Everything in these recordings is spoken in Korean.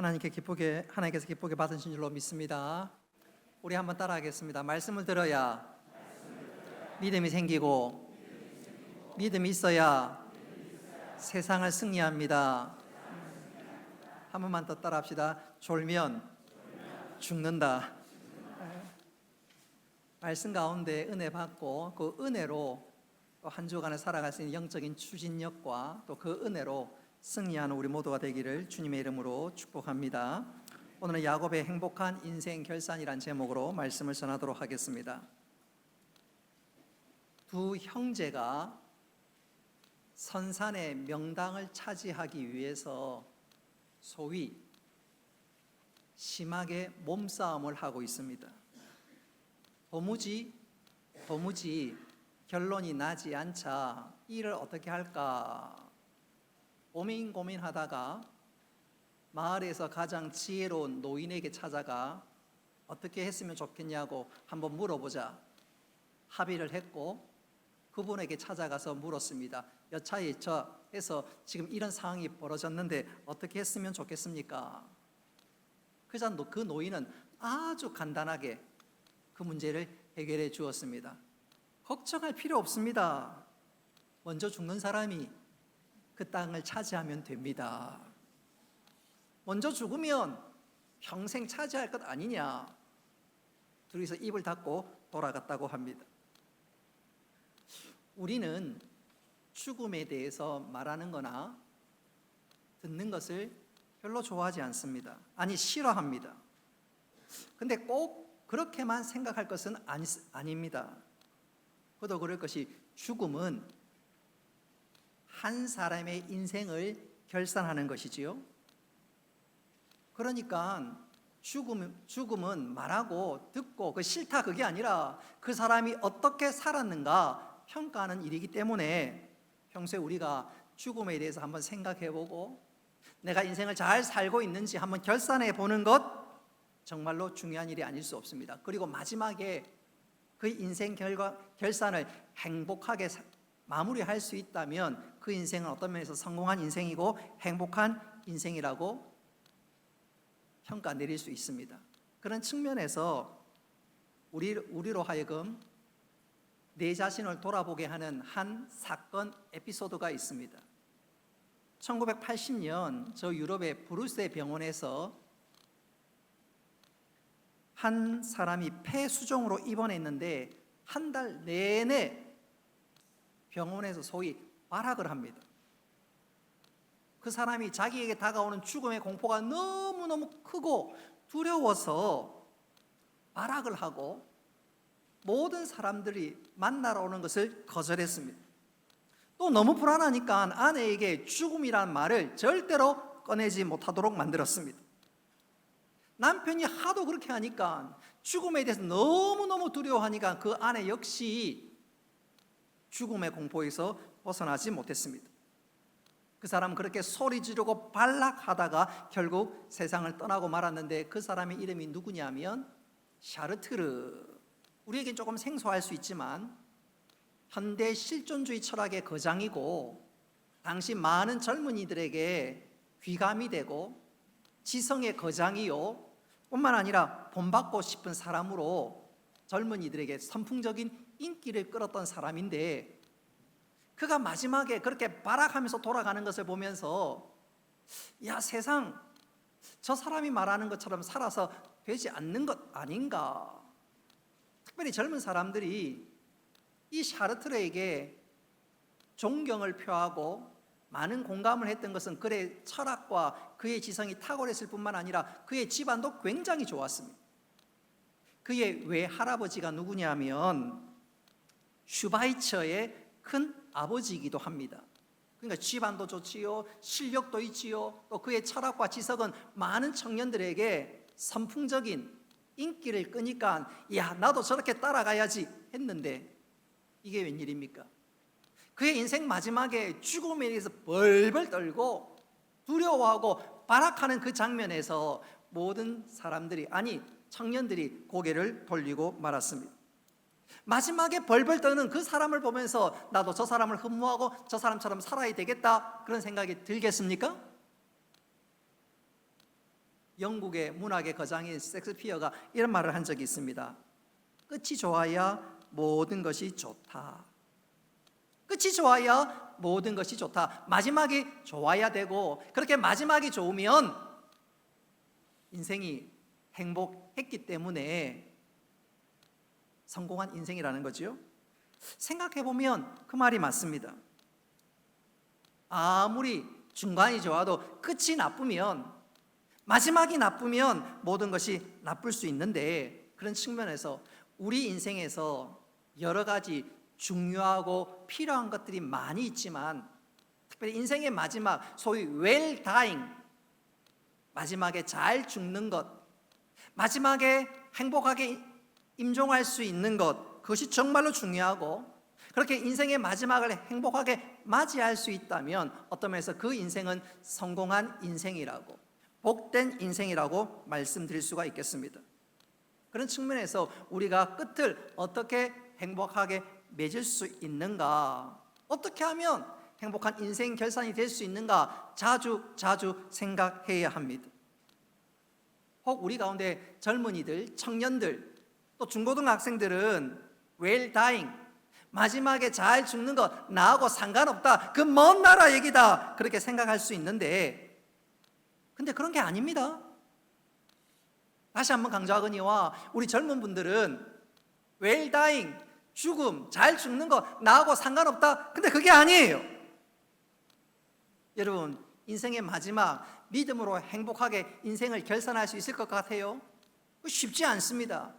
하나님께서 기쁘게 받으신 줄로 믿습니다. 우리 한번 따라하겠습니다. 말씀을 들어야 믿음이 생기고 믿음이 있어야 세상을 승리합니다. 한 번만 더 따라합시다. 졸면 죽는다. 말씀 가운데 은혜 받고 그 은혜로 또 한 주간을 살아갈 수 있는 영적인 추진력과 또 그 은혜로 승리하는 우리 모두가 되기를 주님의 이름으로 축복합니다. 오늘은 야곱의 행복한 인생 결산이란 제목으로 말씀을 전하도록 하겠습니다. 두 형제가 선산의 명당을 차지하기 위해서 소위 심하게 몸싸움을 하고 있습니다. 도무지 결론이 나지 않자 일을 어떻게 할까 고민하다가 마을에서 가장 지혜로운 노인에게 찾아가 어떻게 했으면 좋겠냐고 한번 물어보자 합의를 했고, 그분에게 찾아가서 물었습니다. 여차여차해서 지금 이런 상황이 벌어졌는데 어떻게 했으면 좋겠습니까? 그래서 그 노인은 아주 간단하게 그 문제를 해결해 주었습니다. 걱정할 필요 없습니다. 먼저 죽는 사람이 그 땅을 차지하면 됩니다. 먼저 죽으면 평생 차지할 것 아니냐. 둘이서 입을 닫고 돌아갔다고 합니다. 우리는 죽음에 대해서 말하는 거나 듣는 것을 별로 좋아하지 않습니다. 아니, 싫어합니다. 근데 꼭 그렇게만 생각할 것은 아닙니다. 그도 그럴 것이 죽음은 한 사람의 인생을 결산하는 것이지요. 그러니까 죽음은 말하고 듣고 그 싫다 그게 아니라 그 사람이 어떻게 살았는가 평가하는 일이기 때문에 평소에 우리가 죽음에 대해서 한번 생각해보고 내가 인생을 잘 살고 있는지 한번 결산해 보는 것 정말로 중요한 일이 아닐 수 없습니다. 그리고 마지막에 그 인생 결산을 행복하게 마무리할 수 있다면 그 인생은 어떤 면에서 성공한 인생이고 행복한 인생이라고 평가 내릴 수 있습니다. 그런 측면에서 우리로 하여금 내 자신을 돌아보게 하는 한 사건 에피소드가 있습니다. 1980년 저 유럽의 브뤼셀 병원에서 한 사람이 폐수종으로 입원했는데 한 달 내내 병원에서 소위 발악을 합니다. 그 사람이 자기에게 다가오는 죽음의 공포가 너무너무 크고 두려워서 발악을 하고 모든 사람들이 만나러 오는 것을 거절했습니다. 또 너무 불안하니까 아내에게 죽음이라는 말을 절대로 꺼내지 못하도록 만들었습니다. 남편이 하도 그렇게 하니까 죽음에 대해서 너무너무 두려워하니까 그 아내 역시 죽음의 공포에서 벗어나지 못했습니다. 그 사람은 그렇게 소리 지르고 발락하다가 결국 세상을 떠나고 말았는데 그 사람의 이름이 누구냐면 샤르트르. 우리에겐 조금 생소할 수 있지만 현대 실존주의 철학의 거장이고 당시 많은 젊은이들에게 귀감이 되고 지성의 거장이요 뿐만 아니라 본받고 싶은 사람으로 젊은이들에게 선풍적인 인기를 끌었던 사람인데, 그가 마지막에 그렇게 발악하면서 돌아가는 것을 보면서 야, 세상 저 사람이 말하는 것처럼 살아서 되지 않는 것 아닌가. 특별히 젊은 사람들이 이 샤르트르에게 존경을 표하고 많은 공감을 했던 것은 그의 철학과 그의 지성이 탁월했을 뿐만 아니라 그의 집안도 굉장히 좋았습니다. 그의 외할아버지가 누구냐면 슈바이처의 큰 아버지이기도 합니다. 그러니까 집안도 좋지요, 실력도 있지요, 또 그의 철학과 지성은 많은 청년들에게 선풍적인 인기를 끄니까 야, 나도 저렇게 따라가야지 했는데 이게 웬일입니까? 그의 인생 마지막에 죽음에 대해서 벌벌 떨고 두려워하고 발악하는 그 장면에서 모든 사람들이, 아니 청년들이 고개를 돌리고 말았습니다. 마지막에 벌벌 떠는 그 사람을 보면서 나도 저 사람을 흠모하고 저 사람처럼 살아야 되겠다 그런 생각이 들겠습니까? 영국의 문학의 거장인 섹스피어가 이런 말을 한 적이 있습니다. 끝이 좋아야 모든 것이 좋다. 끝이 좋아야 모든 것이 좋다. 마지막이 좋아야 되고, 그렇게 마지막이 좋으면 인생이 행복했기 때문에 성공한 인생이라는 거죠. 생각해보면 그 말이 맞습니다. 아무리 중간이 좋아도 끝이 나쁘면, 마지막이 나쁘면 모든 것이 나쁠 수 있는데, 그런 측면에서 우리 인생에서 여러 가지 중요하고 필요한 것들이 많이 있지만, 특별히 인생의 마지막, 소위 well dying, 마지막에 잘 죽는 것, 마지막에 행복하게 임종할 수 있는 것, 그것이 정말로 중요하고, 그렇게 인생의 마지막을 행복하게 맞이할 수 있다면 어떤 면에서 그 인생은 성공한 인생이라고, 복된 인생이라고 말씀드릴 수가 있겠습니다. 그런 측면에서 우리가 끝을 어떻게 행복하게 맺을 수 있는가, 어떻게 하면 행복한 인생 결산이 될 수 있는가 자주 생각해야 합니다. 혹 우리 가운데 젊은이들, 청년들, 또 중고등학생들은 well dying, 마지막에 잘 죽는 것 나하고 상관없다, 그 먼 나라 얘기다, 그렇게 생각할 수 있는데, 근데 그런 게 아닙니다. 다시 한번 강조하거니와 우리 젊은 분들은 well dying, 죽음, 잘 죽는 거 나하고 상관없다, 근데 그게 아니에요. 여러분, 인생의 마지막 믿음으로 행복하게 인생을 결산할 수 있을 것 같아요? 쉽지 않습니다.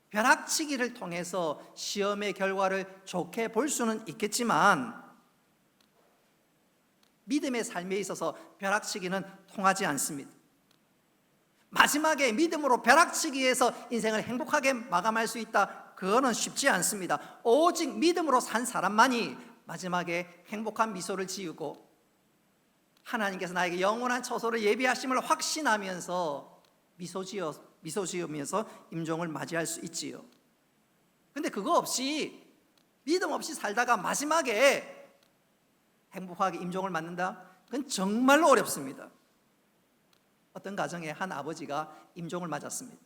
벼락치기를 통해서 시험의 결과를 좋게 볼 수는 있겠지만 믿음의 삶에 있어서 벼락치기는 통하지 않습니다. 마지막에 믿음으로 벼락치기해서 인생을 행복하게 마감할 수 있다, 그거는 쉽지 않습니다. 오직 믿음으로 산 사람만이 마지막에 행복한 미소를 지으고 하나님께서 나에게 영원한 처소를 예비하심을 확신하면서 미소 지으면서 임종을 맞이할 수 있지요. 근데 그거 없이, 믿음 없이 살다가 마지막에 행복하게 임종을 맞는다? 그건 정말로 어렵습니다. 어떤 가정에 한 아버지가 임종을 맞았습니다.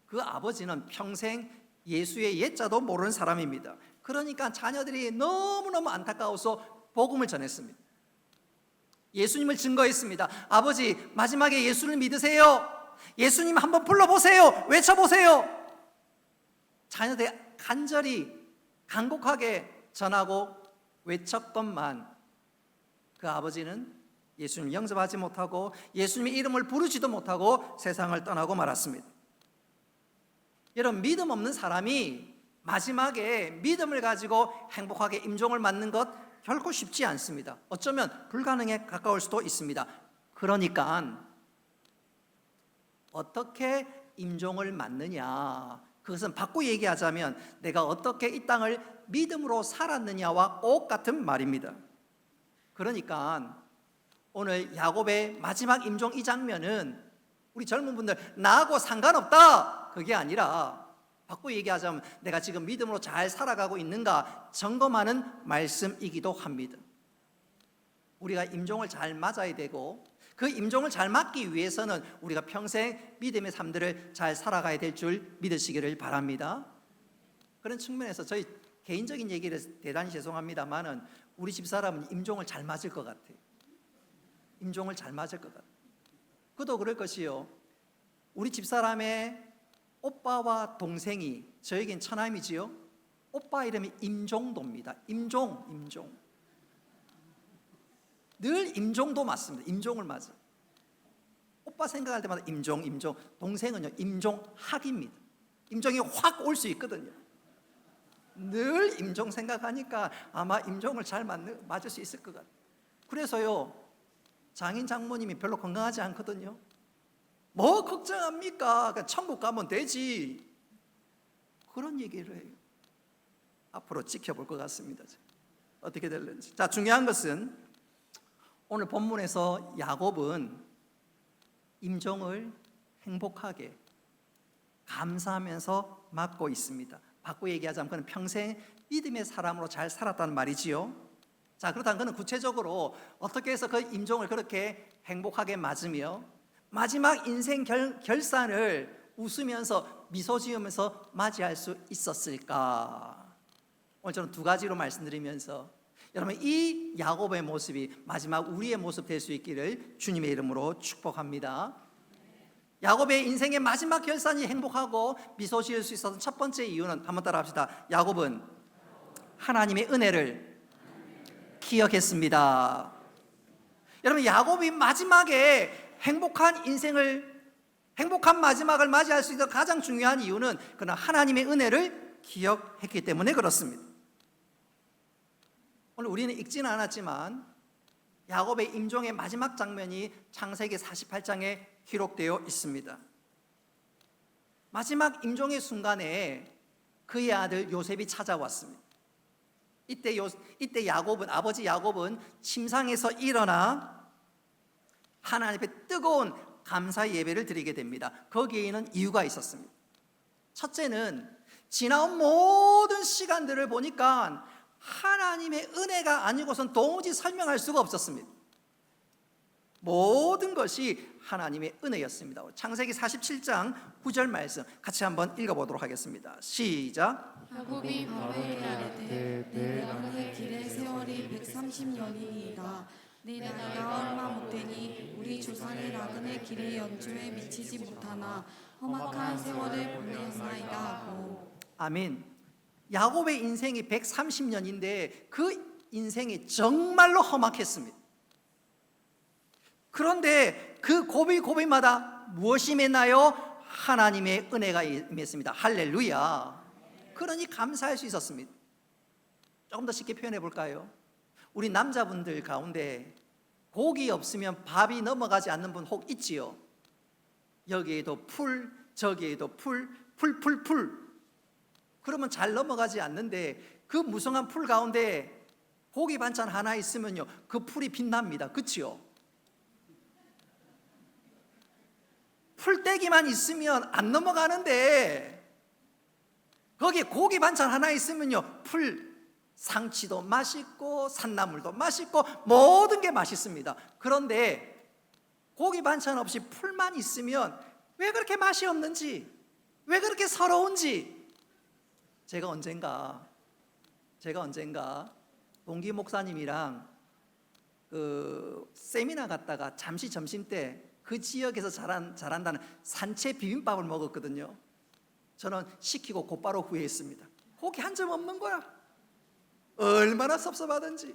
그 아버지는 평생 예수의 예자도 모르는 사람입니다. 그러니까 자녀들이 너무너무 안타까워서 복음을 전했습니다. 예수님을 증거했습니다. 아버지, 마지막에 예수를 믿으세요. 예수님 한번 불러보세요. 외쳐보세요. 자녀들이 간절히 간곡하게 전하고 외쳤건만 그 아버지는 예수님 영접하지 못하고 예수님의 이름을 부르지도 못하고 세상을 떠나고 말았습니다. 여러분, 믿음 없는 사람이 마지막에 믿음을 가지고 행복하게 임종을 맞는 것 결코 쉽지 않습니다. 어쩌면 불가능에 가까울 수도 있습니다. 그러니까 어떻게 임종을 맞느냐, 그것은 바꾸어 얘기하자면 내가 어떻게 이 땅을 믿음으로 살았느냐와 똑같은 말입니다. 그러니까 오늘 야곱의 마지막 임종 이 장면은 우리 젊은 분들 나하고 상관없다, 그게 아니라 바꾸어 얘기하자면 내가 지금 믿음으로 잘 살아가고 있는가 점검하는 말씀이기도 합니다. 우리가 임종을 잘 맞아야 되고 그 임종을 잘 맞기 위해서는 우리가 평생 믿음의 삶들을 잘 살아가야 될 줄 믿으시기를 바랍니다. 그런 측면에서 저희 개인적인 얘기를 대단히 죄송합니다만은 우리 집사람은 임종을 잘 맞을 것 같아요. 임종을 잘 맞을 것 같아요. 그도 그럴 것이요, 우리 집사람의 오빠와 동생이 저에겐 처남이지요. 오빠 이름이 임종도입니다. 임종. 늘 임종도 맞습니다. 임종을 맞아. 오빠 생각할 때마다 임종. 동생은요, 임종학입니다. 임종이 확 올 수 있거든요. 늘 임종 생각하니까 아마 임종을 잘 맞을 수 있을 것 같아요. 그래서요, 장인 장모님이 별로 건강하지 않거든요. 뭐 걱정합니까? 그냥 천국 가면 되지, 그런 얘기를 해요. 앞으로 지켜볼 것 같습니다. 어떻게 될는지. 자, 중요한 것은 오늘 본문에서 야곱은 임종을 행복하게 감사하면서 맞고 있습니다. 바꿔 얘기하자면 그는 평생 믿음의 사람으로 잘 살았다는 말이지요. 자, 그렇다면 그는 구체적으로 어떻게 해서 그 임종을 그렇게 행복하게 맞으며 마지막 인생 결산을 웃으면서 미소 지으면서 맞이할 수 있었을까? 오늘 저는 두 가지로 말씀드리면서 여러분, 이 야곱의 모습이 마지막 우리의 모습 될 수 있기를 주님의 이름으로 축복합니다. 야곱의 인생의 마지막 결산이 행복하고 미소 지을 수 있었던 첫 번째 이유는, 한번 따라 합시다. 야곱은 하나님의 은혜를 기억했습니다. 여러분, 야곱이 마지막에 행복한 마지막을 맞이할 수 있는 가장 중요한 이유는 그는 하나님의 은혜를 기억했기 때문에 그렇습니다. 오늘 우리는 읽지는 않았지만 야곱의 임종의 마지막 장면이 창세기 48장에 기록되어 있습니다. 마지막 임종의 순간에 그의 아들 요셉이 찾아왔습니다. 이때 야곱은, 아버지 야곱은 침상에서 일어나 하나님 앞에 뜨거운 감사 예배를 드리게 됩니다. 거기에는 이유가 있었습니다. 첫째는 지나온 모든 시간들을 보니까 하나님의 은혜가 아니고선 도무지 설명할 수가 없었습니다. 모든 것이 하나님의 은혜였습니다. 창세기 47장 9절 말씀 같이 한번 읽어보도록 하겠습니다. 시작. 야곱이 바로에게 이르되 내 나그네 길의 세월이 130년이니이다. 내 나이가 얼마 못되니 우리 조상의 나그네 길의 연주에 미치지 못하나 험악한 세월을 보내었나이다 하고. 아멘. 야곱의 인생이 130년인데 그 인생이 정말로 험악했습니다. 그런데 그 고비고비마다 무엇이 임했나요? 하나님의 은혜가 임했습니다. 할렐루야. 그러니 감사할 수 있었습니다. 조금 더 쉽게 표현해 볼까요? 우리 남자분들 가운데 고기 없으면 밥이 넘어가지 않는 분 혹 있지요? 여기에도 풀, 저기에도 풀. 그러면 잘 넘어가지 않는데 그 무성한 풀 가운데 고기 반찬 하나 있으면요, 그 풀이 빛납니다. 그치요? 풀떼기만 있으면 안 넘어가는데 거기에 고기 반찬 하나 있으면요, 상치도 맛있고 산나물도 맛있고 모든 게 맛있습니다. 그런데 고기 반찬 없이 풀만 있으면 왜 그렇게 맛이 없는지, 왜 그렇게 서러운지, 제가 언젠가 동기 목사님이랑 그 세미나 갔다가 잠시 점심 때 그 지역에서 잘한다는 산채 비빔밥을 먹었거든요. 저는 시키고 곧바로 후회했습니다. 고기 한 점 없는 거야. 얼마나 섭섭하던지.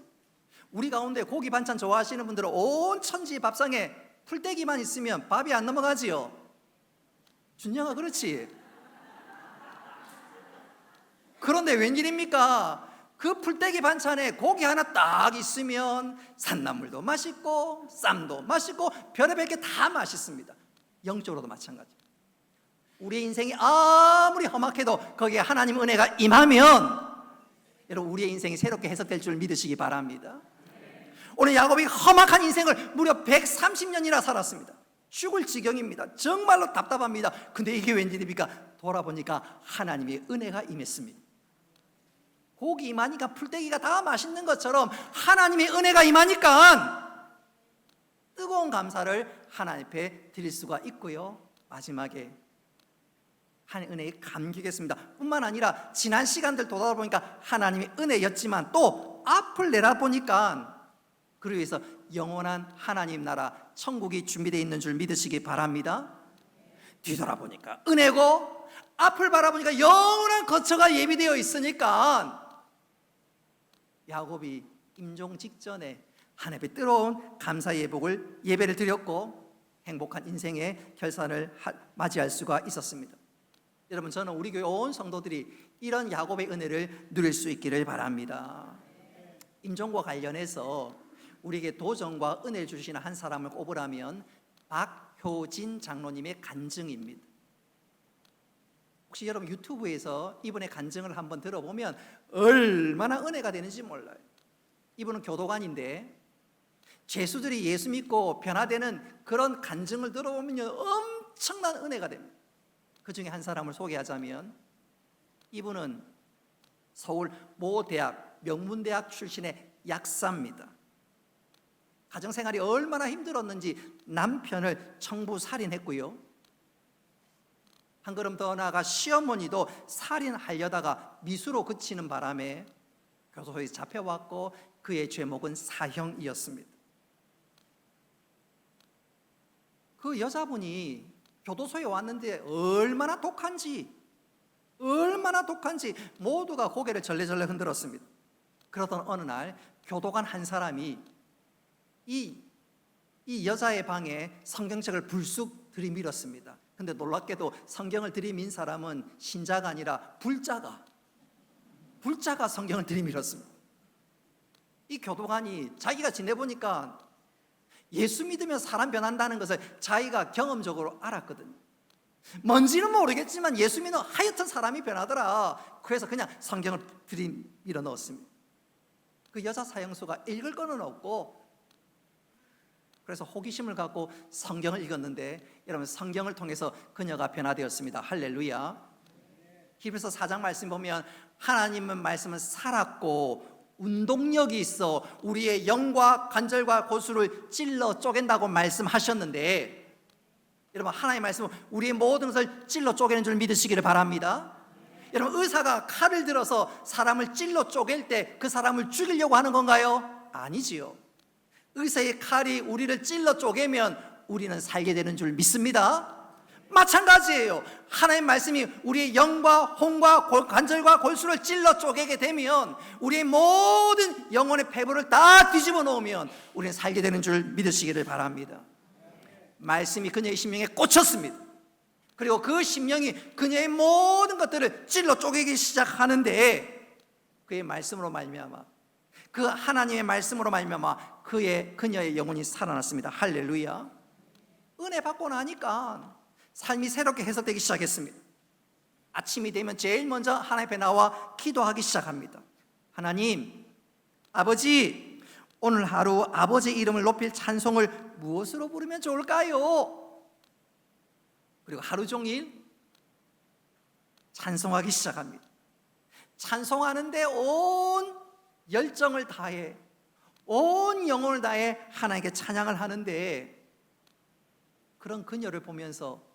우리 가운데 고기 반찬 좋아하시는 분들은 온 천지 밥상에 풀떼기만 있으면 밥이 안 넘어가지요. 준영아, 그렇지? 그런데 웬일입니까? 그 풀떼기 반찬에 고기 하나 딱 있으면 산나물도 맛있고 쌈도 맛있고 별의별 게 다 맛있습니다. 영적으로도 마찬가지. 우리 인생이 아무리 험악해도 거기에 하나님 은혜가 임하면 여러분, 우리의 인생이 새롭게 해석될 줄 믿으시기 바랍니다. 오늘 야곱이 험악한 인생을 무려 130년이나 살았습니다. 죽을 지경입니다. 정말로 답답합니다. 근데 이게 웬일입니까? 돌아보니까 하나님의 은혜가 임했습니다. 고기 임하니까 풀떼기가 다 맛있는 것처럼 하나님의 은혜가 임하니까 뜨거운 감사를 하나님 앞에 드릴 수가 있고요, 마지막에 하나님의 은혜에 감격했습니다. 뿐만 아니라 지난 시간들 돌아보니까 하나님의 은혜였지만 또 앞을 내다보니까 그를 위해서 영원한 하나님 나라 천국이 준비되어 있는 줄 믿으시기 바랍니다. 뒤돌아보니까 은혜고 앞을 바라보니까 영원한 거처가 예비되어 있으니까 야곱이 임종 직전에 하나님의 뜨거운 감사 예배를 드렸고 행복한 인생의 결산을 맞이할 수가 있었습니다. 여러분, 저는 우리 교회 온 성도들이 이런 야곱의 은혜를 누릴 수 있기를 바랍니다. 임종과 관련해서 우리에게 도전과 은혜를 주시는 한 사람을 꼽으라면 박효진 장로님의 간증입니다. 혹시 여러분 유튜브에서 이분의 간증을 한번 들어보면 얼마나 은혜가 되는지 몰라요. 이분은 교도관인데 죄수들이 예수 믿고 변화되는 그런 간증을 들어보면 엄청난 은혜가 됩니다. 그 중에 한 사람을 소개하자면 이분은 서울 모 대학, 명문대학 출신의 약사입니다. 가정생활이 얼마나 힘들었는지 남편을 청부살인했고요. 한 걸음 더 나아가 시어머니도 살인하려다가 미수로 그치는 바람에 교도소에 잡혀왔고 그의 죄목은 사형이었습니다. 그 여자분이 교도소에 왔는데 얼마나 독한지 모두가 고개를 절레절레 흔들었습니다. 그러던 어느 날 교도관 한 사람이 이 여자의 방에 성경책을 불쑥 들이밀었습니다. 근데 놀랍게도 성경을 들이민 사람은 신자가 아니라 불자가 성경을 들이밀었습니다. 이 교도관이 자기가 지내보니까 예수 믿으면 사람 변한다는 것을 자기가 경험적으로 알았거든요. 뭔지는 모르겠지만 예수 믿으면 하여튼 사람이 변하더라. 그래서 그냥 성경을 들이밀어 넣었습니다. 그 여자 사형수가 읽을 거는 없고 그래서 호기심을 갖고 성경을 읽었는데 여러분 성경을 통해서 그녀가 변화되었습니다. 할렐루야. 히브리서 4장 말씀 보면 하나님은 말씀은 살았고 운동력이 있어 우리의 영과 관절과 골수를 찔러 쪼갠다고 말씀하셨는데 여러분 하나님의 말씀은 우리의 모든 것을 찔러 쪼개는 줄 믿으시기를 바랍니다. 여러분 의사가 칼을 들어서 사람을 찔러 쪼갤 때 그 사람을 죽이려고 하는 건가요? 아니지요. 의사의 칼이 우리를 찔러 쪼개면 우리는 살게 되는 줄 믿습니다. 마찬가지예요. 하나님의 말씀이 우리의 영과 혼과 관절과 골수를 찔러 쪼개게 되면 우리의 모든 영혼의 폐부를 다 뒤집어 놓으면 우리는 살게 되는 줄 믿으시기를 바랍니다. 말씀이 그녀의 심령에 꽂혔습니다. 그리고 그 심령이 그녀의 모든 것들을 찔러 쪼개기 시작하는데 그의 말씀으로 말미암아 그 하나님의 말씀으로 말미암아 그녀의 영혼이 살아났습니다. 할렐루야. 은혜 받고 나니까 삶이 새롭게 해석되기 시작했습니다. 아침이 되면 제일 먼저 하나님 앞에 나와 기도하기 시작합니다. 하나님, 아버지, 오늘 하루 아버지 이름을 높일 찬송을 무엇으로 부르면 좋을까요? 그리고 하루 종일 찬송하기 시작합니다. 찬송하는데 온 열정을 다해 온 영혼을 다해 하나님께 찬양을 하는데 그런 그녀를 보면서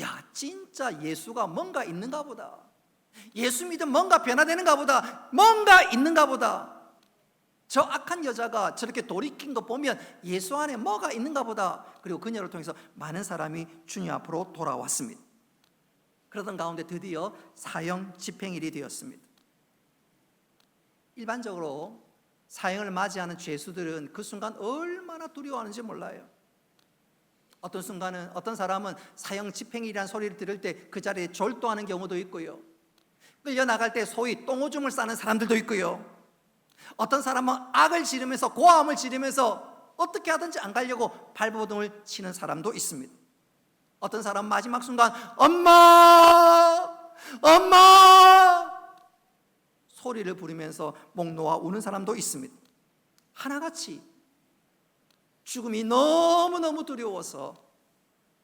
야 진짜 예수가 뭔가 있는가 보다, 예수 믿으면 뭔가 변화되는가 보다, 뭔가 있는가 보다, 저 악한 여자가 저렇게 돌이킨 거 보면 예수 안에 뭐가 있는가 보다. 그리고 그녀를 통해서 많은 사람이 주님 앞으로 돌아왔습니다. 그러던 가운데 드디어 사형 집행일이 되었습니다. 일반적으로 사형을 맞이하는 죄수들은 그 순간 얼마나 두려워하는지 몰라요. 어떤 순간은 어떤 사람은 사형 집행이라는 소리를 들을 때 그 자리에 졸도하는 경우도 있고요. 끌려나갈 때 소위 똥오줌을 싸는 사람들도 있고요. 어떤 사람은 악을 지르면서 고함을 지르면서 어떻게 하든지 안 가려고 발버둥을 치는 사람도 있습니다. 어떤 사람은 마지막 순간 엄마! 엄마! 소리를 부르면서 목 놓아 우는 사람도 있습니다. 하나같이 죽음이 너무너무 두려워서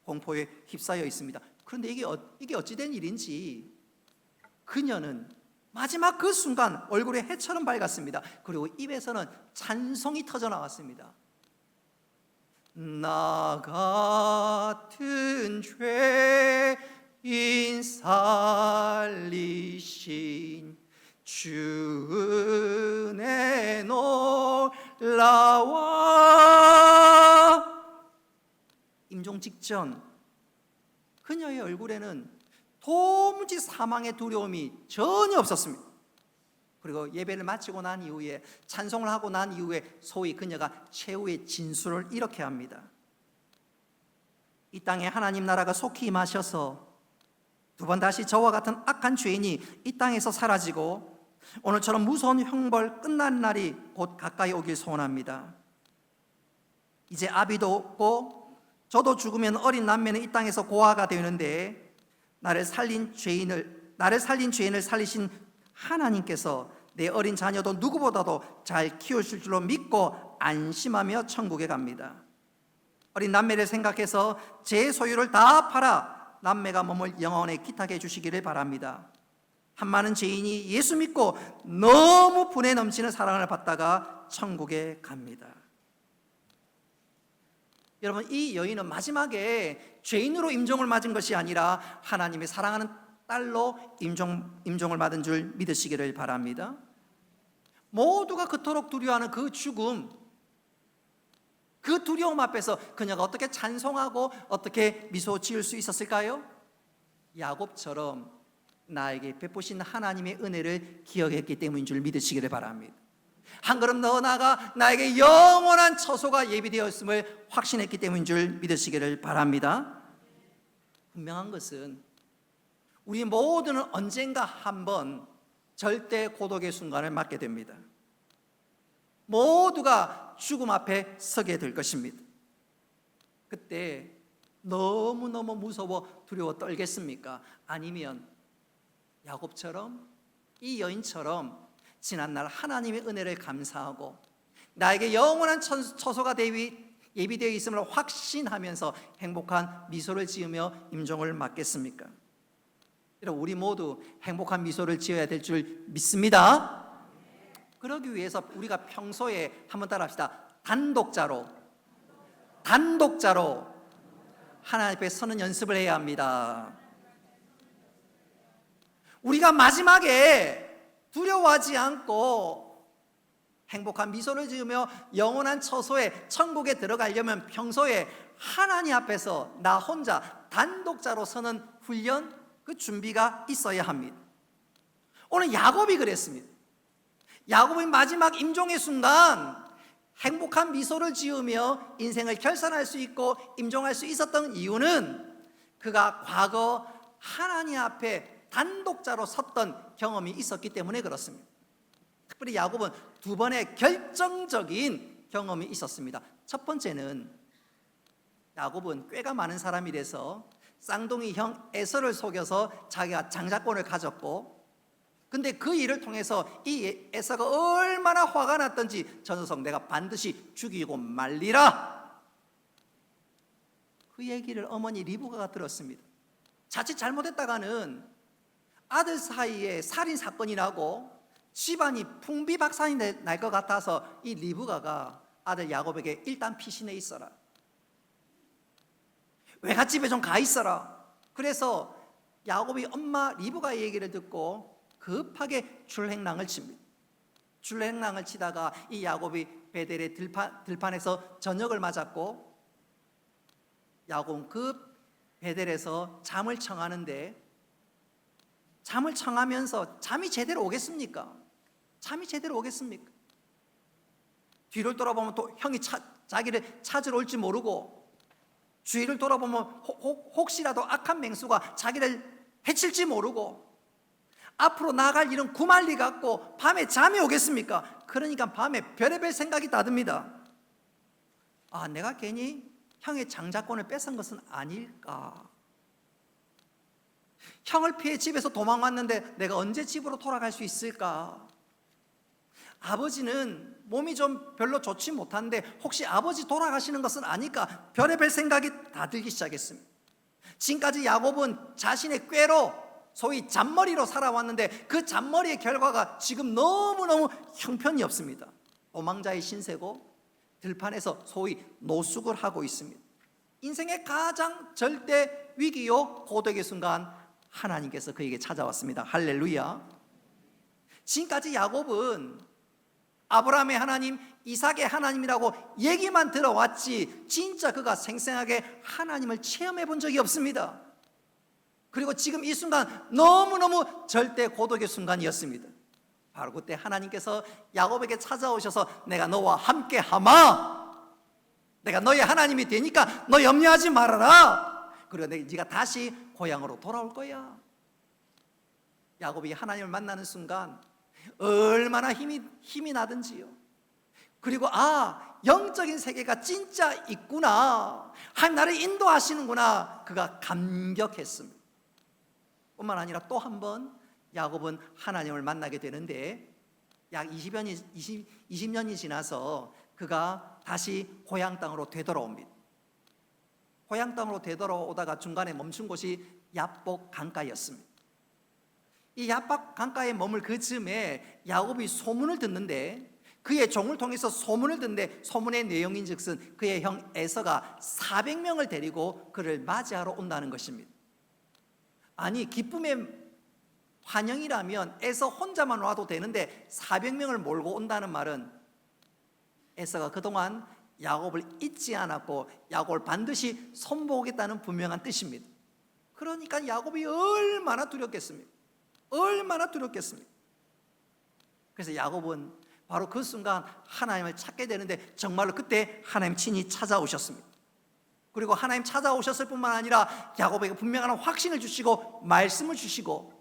공포에 휩싸여 있습니다. 그런데 이게 어찌된 일인지 그녀는 마지막 그 순간 얼굴에 해처럼 밝았습니다. 그리고 입에서는 찬송이 터져 나왔습니다. 나 같은 죄인 살리신 주 은혜 놀라와. 임종 직전 그녀의 얼굴에는 도무지 사망의 두려움이 전혀 없었습니다. 그리고 예배를 마치고 난 이후에 찬송을 하고 난 이후에 소위 그녀가 최후의 진술을 이렇게 합니다. 이 땅에 하나님 나라가 속히 임하셔서 두 번 다시 저와 같은 악한 죄인이 이 땅에서 사라지고 오늘처럼 무서운 형벌 끝난 날이 곧 가까이 오길 소원합니다. 이제 아비도 없고 저도 죽으면 어린 남매는 이 땅에서 고아가 되는데 나를 살린 죄인을 살리신 하나님께서 내 어린 자녀도 누구보다도 잘 키우실 줄로 믿고 안심하며 천국에 갑니다. 어린 남매를 생각해서 제 소유를 다 팔아 남매가 몸을 영원에 기탁해 주시기를 바랍니다. 한 많은 죄인이 예수 믿고 너무 분에 넘치는 사랑을 받다가 천국에 갑니다. 여러분, 이 여인은 마지막에 죄인으로 임종을 맞은 것이 아니라 하나님의 사랑하는 딸로 임종을 받은 줄 믿으시기를 바랍니다. 모두가 그토록 두려워하는 그 죽음, 그 두려움 앞에서 그녀가 어떻게 찬송하고 어떻게 미소 지을 수 있었을까요? 야곱처럼 나에게 베푸신 하나님의 은혜를 기억했기 때문인 줄 믿으시기를 바랍니다. 한 걸음 더 나아가 나에게 영원한 처소가 예비되었음을 확신했기 때문인 줄 믿으시기를 바랍니다. 분명한 것은 우리 모두는 언젠가 한번 절대 고독의 순간을 맞게 됩니다. 모두가 죽음 앞에 서게 될 것입니다. 그때 너무너무 무서워 두려워 떨겠습니까? 아니면 야곱처럼, 이 여인처럼 지난날 하나님의 은혜를 감사하고 나에게 영원한 처소가 예비되어 있음을 확신하면서 행복한 미소를 지으며 임종을 맞겠습니까? 여러분, 우리 모두 행복한 미소를 지어야 될 줄 믿습니다. 그러기 위해서 우리가 평소에 한번 따라합시다. 단독자로 하나님 앞에 서는 연습을 해야 합니다. 우리가 마지막에 두려워하지 않고 행복한 미소를 지으며 영원한 처소에 천국에 들어가려면 평소에 하나님 앞에서 나 혼자 단독자로 서는 훈련, 그 준비가 있어야 합니다. 오늘 야곱이 그랬습니다. 야곱의 마지막 임종의 순간 행복한 미소를 지으며 인생을 결산할 수 있고 임종할 수 있었던 이유는 그가 과거 하나님 앞에 단독자로 섰던 경험이 있었기 때문에 그렇습니다. 특별히 야곱은 두 번의 결정적인 경험이 있었습니다. 첫 번째는 야곱은 꾀가 많은 사람이라서 쌍둥이 형 에서를 속여서 자기가 장자권을 가졌고, 근데 그 일을 통해서 이 에서가 얼마나 화가 났던지 저 녀석 내가 반드시 죽이고 말리라, 그 얘기를 어머니 리브가가 들었습니다. 자칫 잘못했다가는 아들 사이에 살인 사건이 나고 집안이 풍비박산이 날 것 같아서 이 리브가가 아들 야곱에게 일단 피신해 있어라, 외갓집에 좀 가 있어라. 그래서 야곱이 엄마 리브가의 얘기를 듣고 급하게 출행랑을 칩니다. 출행랑을 치다가 이 야곱이 베델의 들판에서 저녁을 맞았고, 야곱은 그 베델에서 잠을 청하는데, 잠을 청하면서 잠이 제대로 오겠습니까? 잠이 제대로 오겠습니까? 뒤를 돌아보면 또 형이 자기를 찾으러 올지 모르고, 주위를 돌아보면 혹시라도 악한 맹수가 자기를 해칠지 모르고, 앞으로 나아갈 일은 구말리 같고 밤에 잠이 오겠습니까? 그러니까 밤에 별의별 생각이 다 듭니다. 아, 내가 괜히 형의 장자권을 뺏은 것은 아닐까? 형을 피해 집에서 도망왔는데 내가 언제 집으로 돌아갈 수 있을까? 아버지는 몸이 좀 별로 좋지 못한데 혹시 아버지 돌아가시는 것은 아닐까? 별의별 생각이 다 들기 시작했습니다. 지금까지 야곱은 자신의 꾀로, 소위 잔머리로 살아왔는데 그 잔머리의 결과가 지금 너무너무 형편이 없습니다. 도망자의 신세고 들판에서 소위 노숙을 하고 있습니다. 인생의 가장 절대 위기요 고독의 순간 하나님께서 그에게 찾아왔습니다. 할렐루야. 지금까지 야곱은 아브라함의 하나님, 이삭의 하나님이라고 얘기만 들어왔지 진짜 그가 생생하게 하나님을 체험해 본 적이 없습니다. 그리고 지금 이 순간 너무너무 절대 고독의 순간이었습니다. 바로 그때 하나님께서 야곱에게 찾아오셔서 내가 너와 함께 하마, 내가 너의 하나님이 되니까 너 염려하지 말아라, 그리고 네가 다시 고향으로 돌아올 거야. 야곱이 하나님을 만나는 순간 얼마나 힘이 나든지요. 그리고 영적인 세계가 진짜 있구나, 하나님 나를 인도하시는구나, 그가 감격했습니다. 뿐만 아니라 또 한 번 야곱은 하나님을 만나게 되는데, 약 20년이 지나서 그가 다시 고향 땅으로 되돌아옵니다. 고향 땅으로 되돌아오다가 중간에 멈춘 곳이 야복 강가였습니다. 이 야박 강가에 머물 그 즈음에 야곱이 소문을 듣는데, 그의 종을 통해서 소문을 듣는데, 소문의 내용인즉슨 그의 형 에서가 400명을 데리고 그를 맞이하러 온다는 것입니다. 아니, 기쁨의 환영이라면 에서 혼자만 와도 되는데 400명을 몰고 온다는 말은 에서가 그동안 야곱을 잊지 않았고 야곱을 반드시 손보겠다는 분명한 뜻입니다. 그러니까 야곱이 얼마나 두렵겠습니까? 얼마나 두렵겠습니까? 그래서 야곱은 바로 그 순간 하나님을 찾게 되는데, 정말로 그때 하나님 친히 찾아오셨습니다. 그리고 하나님 찾아오셨을 뿐만 아니라 야곱에게 분명한 확신을 주시고 말씀을 주시고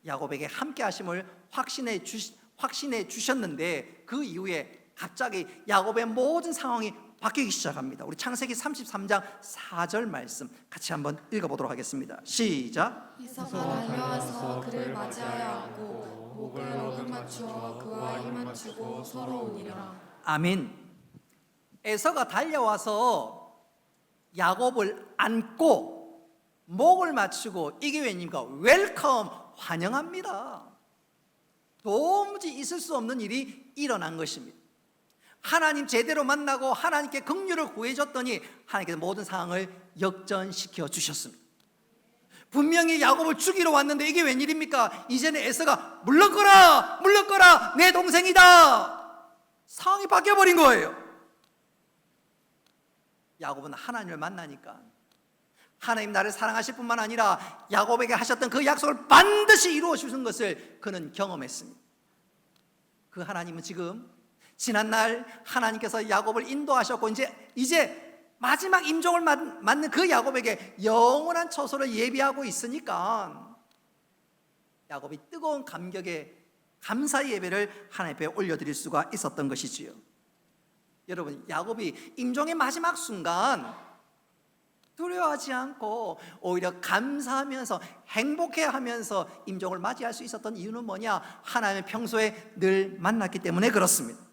야곱에게 함께 하심을 확신해 주셨는데, 그 이후에 갑자기 야곱의 모든 상황이 바뀌기 시작합니다. 우리 창세기 33장 4절 말씀 같이 한번 읽어보도록 하겠습니다. 시작. 에서가 달려와서 그를 맞이하여 안고 목을 얻어맞추어 그와 입맞추고 서로 오니라. 아멘. 에서가 달려와서 야곱을 안고 목을 맞추고, 이게 웬입니까? 웰컴, 환영합니다. 도무지 있을 수 없는 일이 일어난 것입니다. 하나님 제대로 만나고 하나님께 긍휼을 구해줬더니 하나님께서 모든 상황을 역전시켜 주셨습니다. 분명히 야곱을 죽이러 왔는데 이게 웬일입니까? 이제는 에서가 물러거라, 물러거라, 내 동생이다. 상황이 바뀌어버린 거예요. 야곱은 하나님을 만나니까 하나님 나를 사랑하실 뿐만 아니라 야곱에게 하셨던 그 약속을 반드시 이루어 주신 것을 그는 경험했습니다. 그 하나님은 지금 지난날 하나님께서 야곱을 인도하셨고 이제 마지막 임종을 맞는 그 야곱에게 영원한 처소를 예비하고 있으니까 야곱이 뜨거운 감격의 감사 예배를 하나님 앞에 올려드릴 수가 있었던 것이지요. 여러분, 야곱이 임종의 마지막 순간 두려워하지 않고 오히려 감사하면서 행복해하면서 임종을 맞이할 수 있었던 이유는 뭐냐? 하나님을 평소에 늘 만났기 때문에 그렇습니다.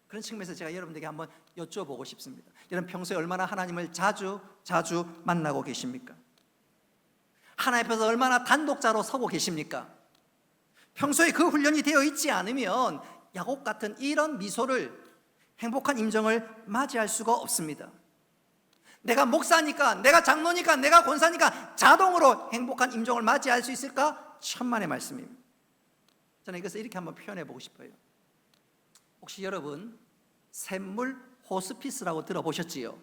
그런 측면에서 제가 여러분들에게 한번 여쭤보고 싶습니다. 여러분, 평소에 얼마나 하나님을 자주 만나고 계십니까? 하나님 앞에서 얼마나 단독자로 서고 계십니까? 평소에 그 훈련이 되어 있지 않으면 야곱 같은 이런 미소를, 행복한 임종을 맞이할 수가 없습니다. 내가 목사니까, 내가 장로니까, 내가 권사니까 자동으로 행복한 임종을 맞이할 수 있을까? 천만의 말씀입니다. 저는 이것을 이렇게 한번 표현해 보고 싶어요. 혹시 여러분 샘물 호스피스라고 들어보셨지요?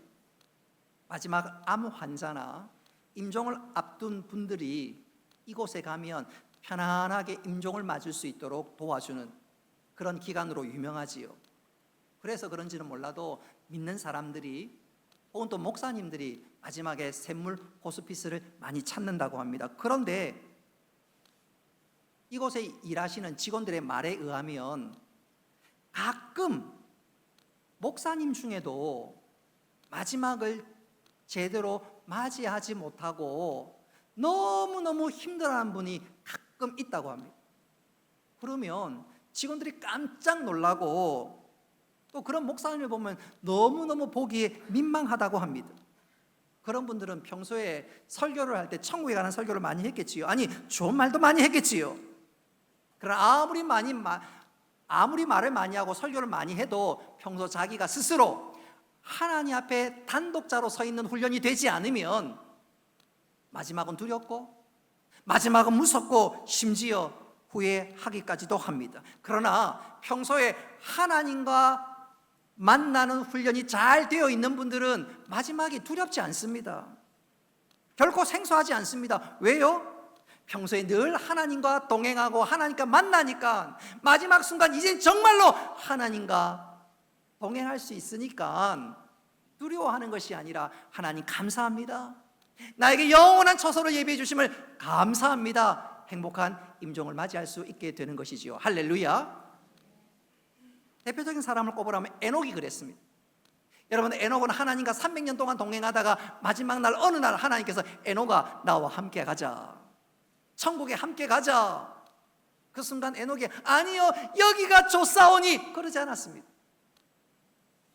마지막 암 환자나 임종을 앞둔 분들이 이곳에 가면 편안하게 임종을 맞을 수 있도록 도와주는 그런 기관으로 유명하지요. 그래서 그런지는 몰라도 믿는 사람들이 혹은 또 목사님들이 마지막에 샘물 호스피스를 많이 찾는다고 합니다. 그런데 이곳에 일하시는 직원들의 말에 의하면 가끔 목사님 중에도 마지막을 제대로 맞이하지 못하고 너무너무 힘들어하는 분이 가끔 있다고 합니다. 그러면 직원들이 깜짝 놀라고 또 그런 목사님을 보면 너무너무 보기에 민망하다고 합니다. 그런 분들은 평소에 설교를 할 때 천국에 가는 설교를 많이 했겠지요. 아니, 좋은 말도 많이 했겠지요. 그러나 아무리 말을 많이 하고 설교를 많이 해도 평소 자기가 스스로 하나님 앞에 단독자로 서 있는 훈련이 되지 않으면 마지막은 두렵고 마지막은 무섭고 심지어 후회하기까지도 합니다. 그러나 평소에 하나님과 만나는 훈련이 잘 되어 있는 분들은 마지막이 두렵지 않습니다. 결코 생소하지 않습니다. 왜요? 평소에 늘 하나님과 동행하고 하나님과 만나니까 마지막 순간 이젠 정말로 하나님과 동행할 수 있으니까 두려워하는 것이 아니라 하나님 감사합니다. 나에게 영원한 처소를 예비해 주심을 감사합니다. 행복한 임종을 맞이할 수 있게 되는 것이지요. 할렐루야. 대표적인 사람을 꼽으라면 에녹이 그랬습니다. 여러분, 에녹은 하나님과 300년 동안 동행하다가 마지막 날 어느 날 하나님께서 에녹아 나와 함께 가자, 천국에 함께 가자. 그 순간 에녹이 아니요 여기가 좋사오니 그러지 않았습니다.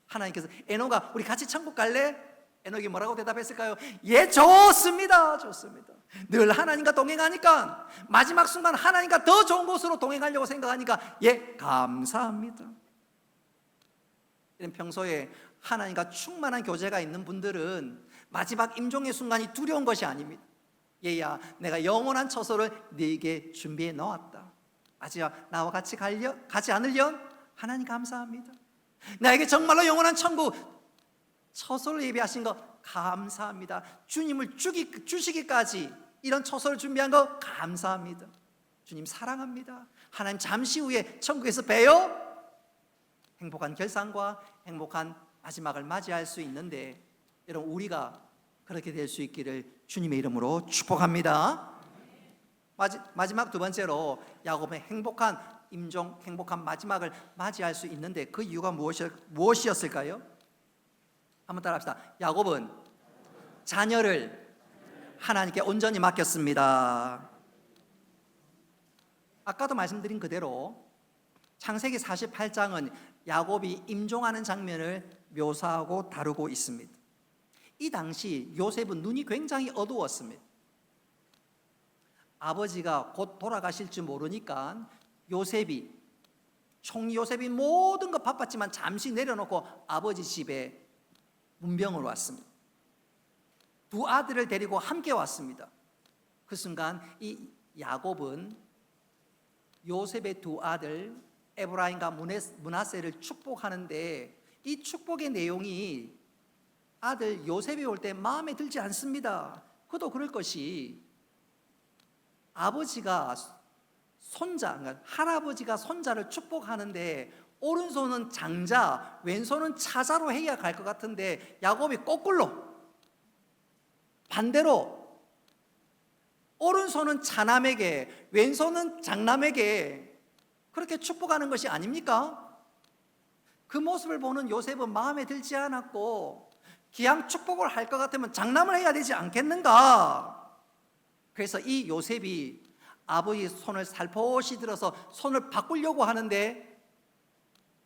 하나님께서 에녹아 우리 같이 천국 갈래? 에녹이 뭐라고 대답했을까요? 예, 좋습니다. 좋습니다. 늘 하나님과 동행하니까, 마지막 순간 하나님과 더 좋은 곳으로 동행하려고 생각하니까 예, 감사합니다. 이런 평소에 하나님과 충만한 교제가 있는 분들은 마지막 임종의 순간이 두려운 것이 아닙니다. 얘야, 내가 영원한 처소를 네게 준비해 놓았다. 마지막 나와 같이 가지 않으련 하나님 감사합니다. 나에게 정말로 영원한 천국 처소를 예비하신 거 감사합니다. 주님을 주시기까지 이런 처소를 준비한 거 감사합니다. 주님 사랑합니다. 하나님 잠시 후에 천국에서 봬요. 행복한 결산과 행복한 마지막을 맞이할 수 있는데, 여러분 우리가 그렇게 될 수 있기를 주님의 이름으로 축복합니다. 마지막 두 번째로 야곱의 행복한 임종, 행복한 마지막을 맞이할 수 있는데 그 이유가 무엇이었을까요? 한번 따라합시다. 야곱은 자녀를 하나님께 온전히 맡겼습니다. 아까도 말씀드린 그대로 창세기 48장은 야곱이 임종하는 장면을 묘사하고 다루고 있습니다. 이 당시 요셉은 눈이 굉장히 어두웠습니다. 아버지가 곧 돌아가실 줄 모르니까 총리 요셉이 모든 거 바빴지만 잠시 내려놓고 아버지 집에 문병으로 왔습니다. 두 아들을 데리고 함께 왔습니다. 그 순간 이 야곱은 요셉의 두 아들 에브라임과 므낫세를 축복하는데, 이 축복의 내용이 아들 요셉이 올 때 마음에 들지 않습니다. 그도 그럴 것이, 아버지가 그러니까 할아버지가 손자를 축복하는데 오른손은 장자, 왼손은 차자로 해야 갈 것 같은데 야곱이 거꾸로 반대로 오른손은 차남에게, 왼손은 장남에게 그렇게 축복하는 것이 아닙니까? 그 모습을 보는 요셉은 마음에 들지 않았고, 기왕 축복을 할 것 같으면 장남을 해야 되지 않겠는가? 그래서 이 요셉이 아버지 손을 살포시 들어서 손을 바꾸려고 하는데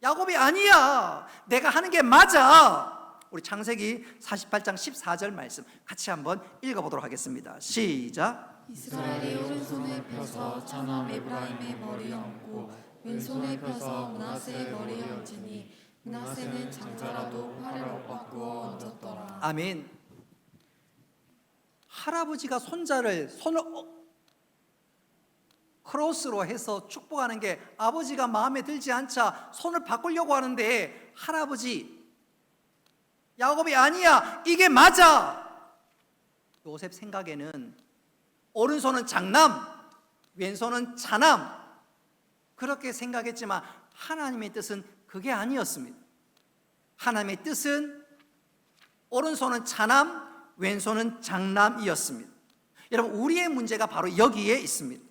야곱이 아니야, 내가 하는 게 맞아. 우리 창세기 48장 14절 말씀 같이 한번 읽어보도록 하겠습니다. 시작. 이스라엘이 오른손에 펴서 차남 에브라임의 머리에 얹고 왼손에 펴서 므낫세의 머리에 얹으니 므낫세는 장자라도 팔을 엇바꾸어 얹었더라. 아멘. 할아버지가 손을 크로스로 해서 축복하는 게 아버지가 마음에 들지 않자 손을 바꾸려고 하는데, 할아버지 야곱이 아니야, 이게 맞아. 요셉 생각에는 오른손은 장남, 왼손은 차남, 그렇게 생각했지만 하나님의 뜻은 그게 아니었습니다. 하나님의 뜻은 오른손은 차남, 왼손은 장남이었습니다. 여러분, 우리의 문제가 바로 여기에 있습니다.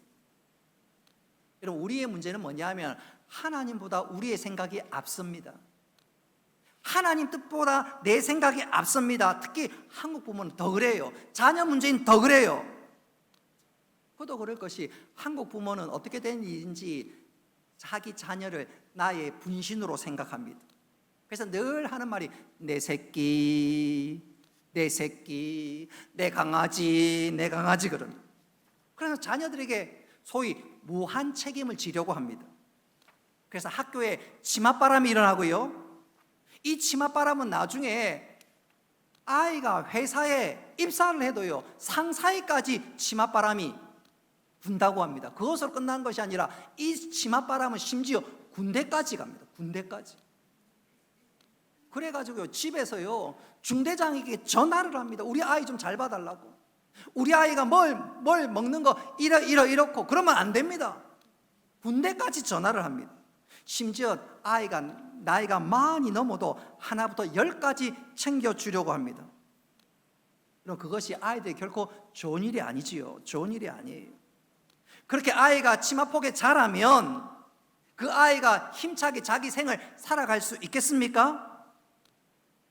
여러분, 우리의 문제는 뭐냐면 하나님보다 우리의 생각이 앞섭니다. 하나님 뜻보다 내 생각이 앞섭니다. 특히 한국 부모는 더 그래요. 자녀 문제는 더 그래요. 그도 그럴 것이, 한국 부모는 어떻게 된 일인지 자기 자녀를 나의 분신으로 생각합니다. 그래서 늘 하는 말이 내 새끼, 내 강아지 그럽니다. 그래서 자녀들에게 소위 무한 책임을 지려고 합니다. 그래서 학교에 치맛바람이 일어나고요, 이 치맛바람은 나중에 아이가 회사에 입사를 해도요 상사에까지 치맛바람이 분다고 합니다. 그것으로 끝난 것이 아니라 이 치맛바람은 심지어 군대까지 갑니다. 군대까지. 그래가지고요 집에서요 중대장에게 전화를 합니다. 우리 아이 좀 잘 봐달라고. 우리 아이가 뭘 먹는 거 이렇고 그러면 안 됩니다. 군대까지 전화를 합니다. 심지어 아이가 나이가 많이 넘어도 하나부터 10까지 챙겨주려고 합니다. 그럼 그것이 아이들이 결코 좋은 일이 아니지요. 좋은 일이 아니에요. 그렇게 아이가 치마폭에 자라면 그 아이가 힘차게 자기 생을 살아갈 수 있겠습니까?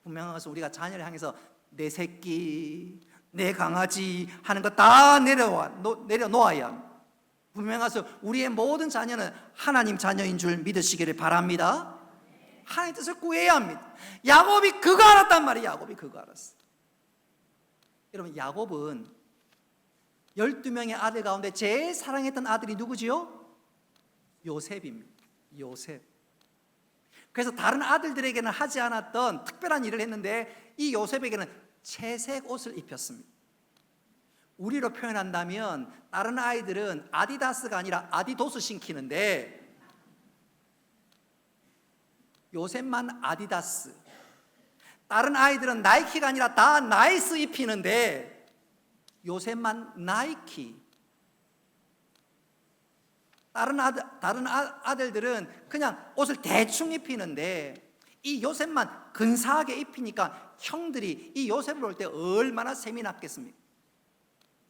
분명한 것은 우리가 자녀를 향해서 내 새끼, 내 강아지 하는 거 다 내려놓아야 합니다. 분명한 것은 우리의 모든 자녀는 하나님 자녀인 줄 믿으시기를 바랍니다. 하나님의 뜻을 구해야 합니다. 야곱이 그거 알았단 말이에요. 야곱이 그거 알았어. 여러분, 야곱은 12명의 아들 가운데 제일 사랑했던 아들이 누구지요? 요셉입니다. 요셉. 그래서 다른 아들들에게는 하지 않았던 특별한 일을 했는데 이 요셉에게는 채색 옷을 입혔습니다. 우리로 표현한다면 다른 아이들은 아디다스가 아니라 아디도스 신기는데 요셉만 아디다스. 다른 아이들은 나이키가 아니라 다 나이스 입히는데 요셉만 나이키. 다른 아들들은 그냥 옷을 대충 입히는데 이 요셉만 근사하게 입히니까 형들이 이 요셉을 볼 때 얼마나 셈이 났겠습니까?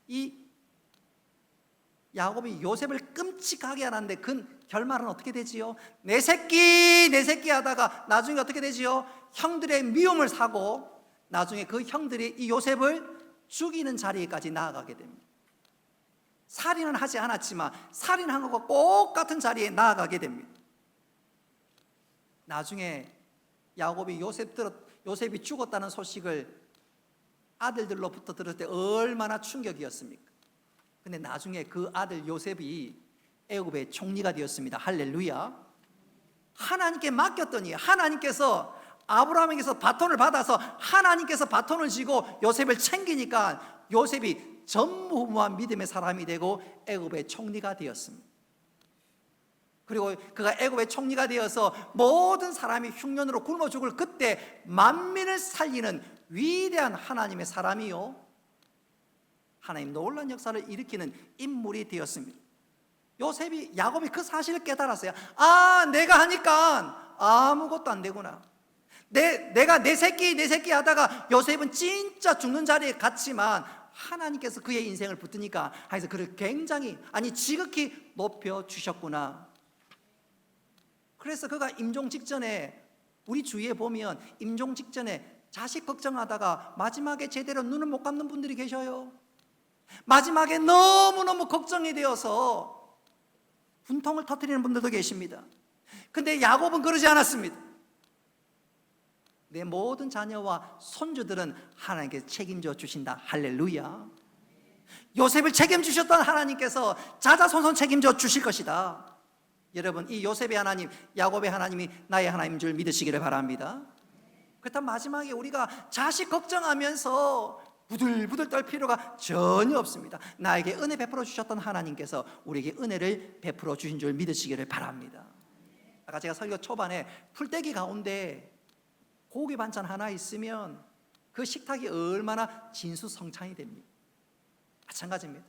이 야곱이 요셉을 끔찍하게 하는데 그 결말은 어떻게 되지요? 내 새끼 하다가 나중에 어떻게 되지요? 형들의 미움을 사고 나중에 그 형들이 이 요셉을 죽이는 자리까지 나아가게 됩니다. 살인은 하지 않았지만 살인한 것과 똑같은 자리에 나아가게 됩니다. 나중에 야곱이 요셉이 죽었다는 소식을 아들들로부터 들을 때 얼마나 충격이었습니까? 근데 나중에 그 아들 요셉이 애굽의 총리가 되었습니다. 할렐루야. 하나님께 맡겼더니 하나님께서 아브라함에게서 바톤을 받아서 하나님께서 바톤을 쥐고 요셉을 챙기니까 요셉이 전무후무한 믿음의 사람이 되고 애굽의 총리가 되었습니다. 그리고 그가 애굽의 총리가 되어서 모든 사람이 흉년으로 굶어 죽을 그때 만민을 살리는 위대한 하나님의 사람이요, 하나님 놀라운 역사를 일으키는 인물이 되었습니다. 야곱이 그 사실을 깨달았어요. 내가 하니까 아무것도 안 되구나. 내가 내 새끼 하다가 요셉은 진짜 죽는 자리에 갔지만 하나님께서 그의 인생을 붙드니까 그래서 그를 굉장히 지극히 높여 주셨구나. 그래서 그가 임종 직전에, 우리 주위에 보면 임종 직전에 자식 걱정하다가 마지막에 제대로 눈을 못 감는 분들이 계셔요. 마지막에 너무너무 걱정이 되어서 분통을 터뜨리는 분들도 계십니다. 근데 야곱은 그러지 않았습니다. 내 모든 자녀와 손주들은 하나님께서 책임져 주신다. 할렐루야. 요셉을 책임주셨던 하나님께서 자자손손 책임져 주실 것이다. 여러분, 이 요셉의 하나님, 야곱의 하나님이 나의 하나님인 줄 믿으시기를 바랍니다. 그렇다면 마지막에 우리가 자식 걱정하면서 부들부들 떨 필요가 전혀 없습니다. 나에게 은혜 베풀어 주셨던 하나님께서 우리에게 은혜를 베풀어 주신 줄 믿으시기를 바랍니다. 아까 제가 설교 초반에 풀떼기 가운데 고기 반찬 하나 있으면 그 식탁이 얼마나 진수성찬이 됩니까? 마찬가지입니다.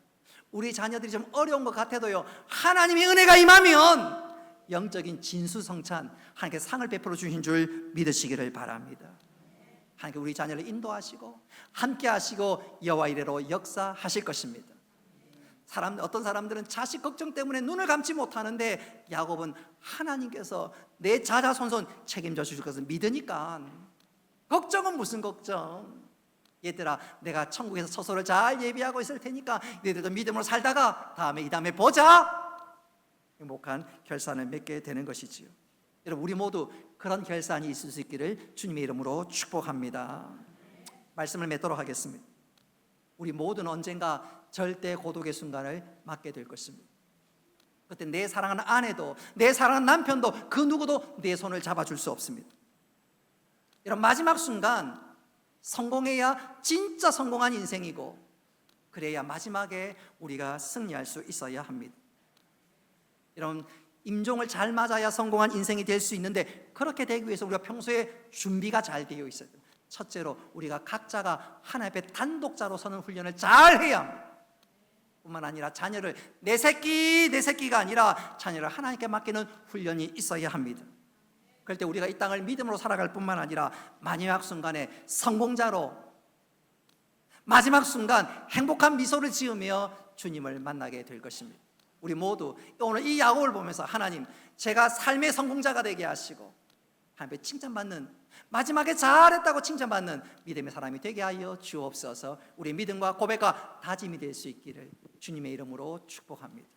우리 자녀들이 좀 어려운 것 같아도요, 하나님의 은혜가 임하면 영적인 진수성찬, 하나님께 상을 베풀어 주신 줄 믿으시기를 바랍니다. 하나님께 우리 자녀를 인도하시고 함께 하시고 여호와 이레로 역사하실 것입니다. 어떤 사람들은 자식 걱정 때문에 눈을 감지 못하는데 야곱은 하나님께서 내 자자손손 책임져 주실 것을 믿으니까 걱정은 무슨 걱정. 얘들아, 내가 천국에서 처소를 잘 예비하고 있을 테니까 너희들도 믿음으로 살다가 이 다음에 보자. 행복한 결산을 맺게 되는 것이지요. 여러분, 우리 모두 그런 결산이 있을 수 있기를 주님의 이름으로 축복합니다. 말씀을 맺도록 하겠습니다. 우리 모두는 언젠가 절대 고독의 순간을 맞게 될 것입니다. 그때 내 사랑하는 아내도, 내 사랑하는 남편도, 그 누구도 내 손을 잡아줄 수 없습니다. 이런 마지막 순간 성공해야 진짜 성공한 인생이고, 그래야 마지막에 우리가 승리할 수 있어야 합니다. 이런 임종을 잘 맞아야 성공한 인생이 될 수 있는데, 그렇게 되기 위해서 우리가 평소에 준비가 잘 되어 있어야 돼요. 첫째로 우리가 각자가 하나님 앞에 단독자로 서는 훈련을 잘 해야 합니다. 뿐만 아니라 자녀를 내 새끼가 아니라 자녀를 하나님께 맡기는 훈련이 있어야 합니다. 그럴 때 우리가 이 땅을 믿음으로 살아갈 뿐만 아니라 마지막 순간에 성공자로, 마지막 순간 행복한 미소를 지으며 주님을 만나게 될 것입니다. 우리 모두 오늘 이 야곱을 보면서 하나님, 제가 삶의 성공자가 되게 하시고 하나님께 칭찬받는, 마지막에 잘했다고 칭찬받는 믿음의 사람이 되게 하여 주옵소서. 우리 믿음과 고백과 다짐이 될 수 있기를 주님의 이름으로 축복합니다.